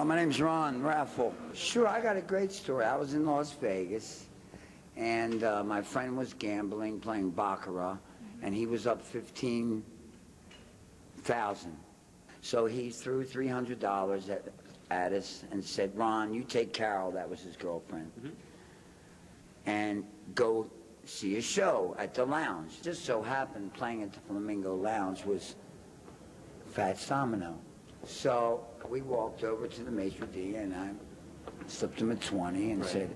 My name's Ron Raffle. Sure, I got a great story. I was in Las Vegas, and my friend was gambling, playing baccarat, and he was up 15,000. So he threw $300 at us and said, "Ron, you take Carol," that was his girlfriend, and go see a show at the lounge. Just so happened, playing at the Flamingo Lounge was Fats Domino. So we walked over to the maitre d' and I slipped him a 20 and said,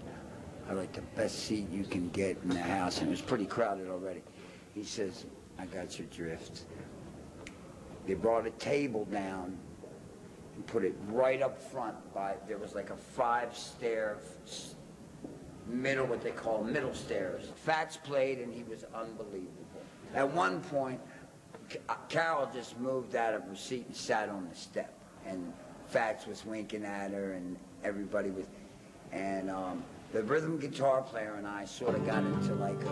"I'd like the best seat you can get in the house." And it was pretty crowded already. He says, "I got your drift." They brought a table down and put it right up front there was like a 5-stair middle, what they call middle stairs. Fats played and he was unbelievable. At one point, Carol just moved out of her seat and sat on the step, and Fats was winking at her, and everybody was, and the rhythm guitar player and I sort of got into like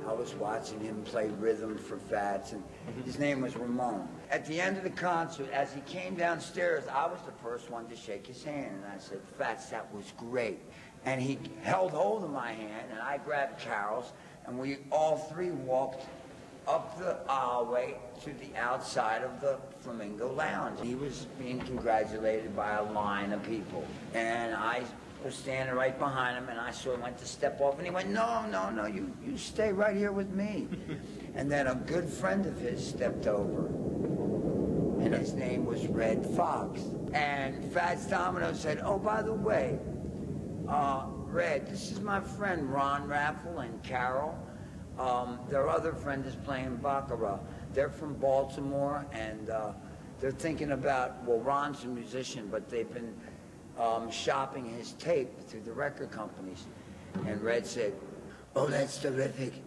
I was watching him play rhythm for Fats, and his name was Ramon. At the end of the concert, as he came downstairs, I was the first one to shake his hand, and I said, "Fats, that was great." And he held hold of my hand, and I grabbed Carol's, and we all three walked up the aisleway to the outside of the Flamingo Lounge. He was being congratulated by a line of people, and I was standing right behind him, and I sort of went to step off, and he went, "No, no, no, you stay right here with me." And then a good friend of his stepped over, and his name was Red Fox. And Fats Domino said, "Oh, by the way, Red, this is my friend Ron Raffle and Carol. Their other friend is playing baccarat. They're from Baltimore, and they're thinking about, well, Ron's a musician, but they've been shopping his tape through the record companies." And Red said, "Oh, that's terrific."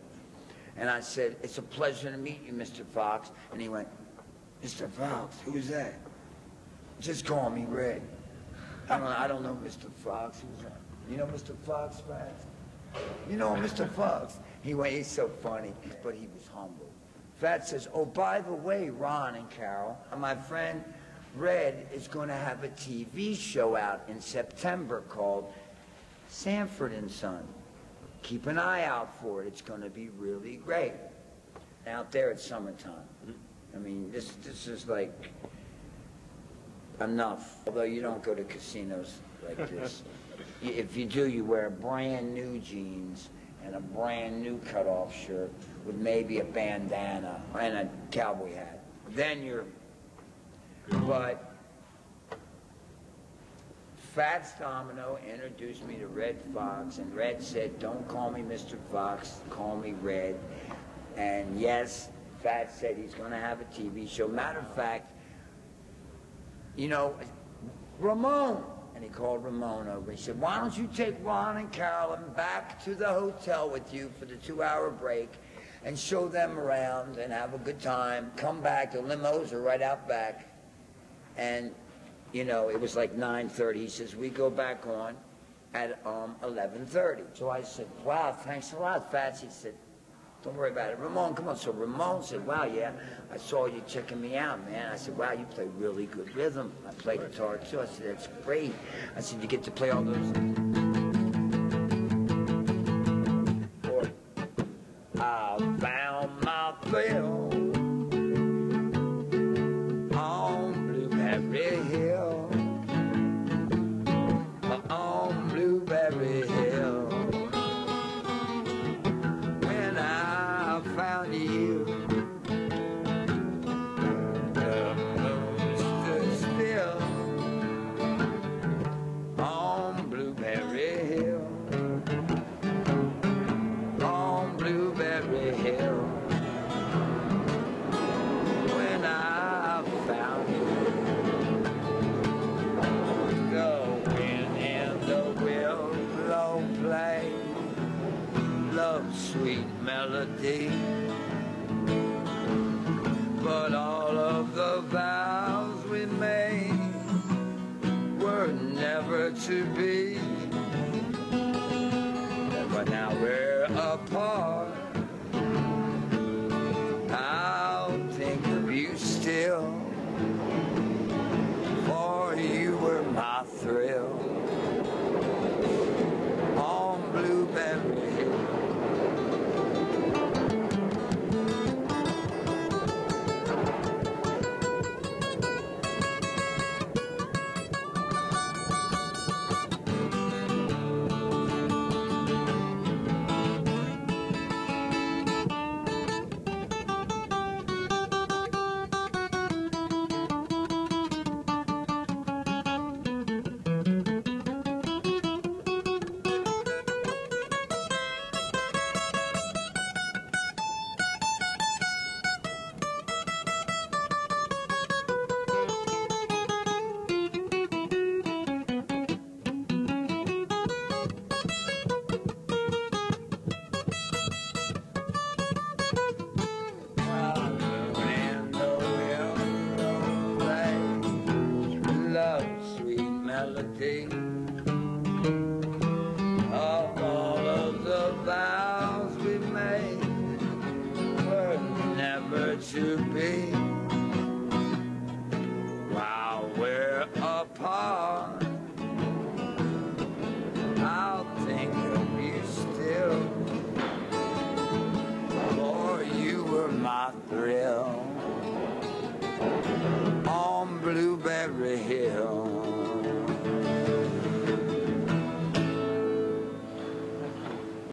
And I said, "It's a pleasure to meet you, Mr. Fox." And he went, "Mr. Fox, who's that?" "Just call me Red." I don't know Mr. Fox. Who's that? You know Mr. Fox, Fats? You know Mr. Fox? He's so funny, but he was humble. Fats says, "Oh, by the way, Ron and Carol, my friend Red is going to have a TV show out in September called Sanford and Son. Keep an eye out for it. It's going to be really great." Out there it's summertime. I mean, this is like enough. Although you don't go to casinos like this. If you do, you wear brand new jeans and a brand new cutoff shirt with maybe a bandana and a cowboy hat. Then you're... But Fats Domino introduced me to Red Fox, and Red said, "Don't call me Mr. Fox, call me Red." And yes, Fats said he's going to have a TV show. Matter of fact, you know, Ramon, and he called Ramon over. He said, "Why don't you take Ron and Carolyn back to the hotel with you for the 2-hour break and show them around and have a good time. Come back, the limos are right out back." And, you know, it was like 9:30. He says, "We go back on at 11:30. So I said, "Wow, thanks a lot, Fats." He said, "Don't worry about it. Ramon, come on." So Ramon said, "Wow, yeah, I saw you checking me out, man." I said, "Wow, you play really good rhythm. I play guitar too." I said, "That's great." I said, "You get to play all those." Or, I found my thrill on Blueberry Hill, on Blueberry Hill. When I found you, the moon stood still on Blueberry Hill, on Blueberry Hill. When I found you, the wind and the willow play love's sweet melody, but all of the vows we made were never to be. But now we're apart, I'll think of you still, for you were mine. melody of all of the vows we made were never to be.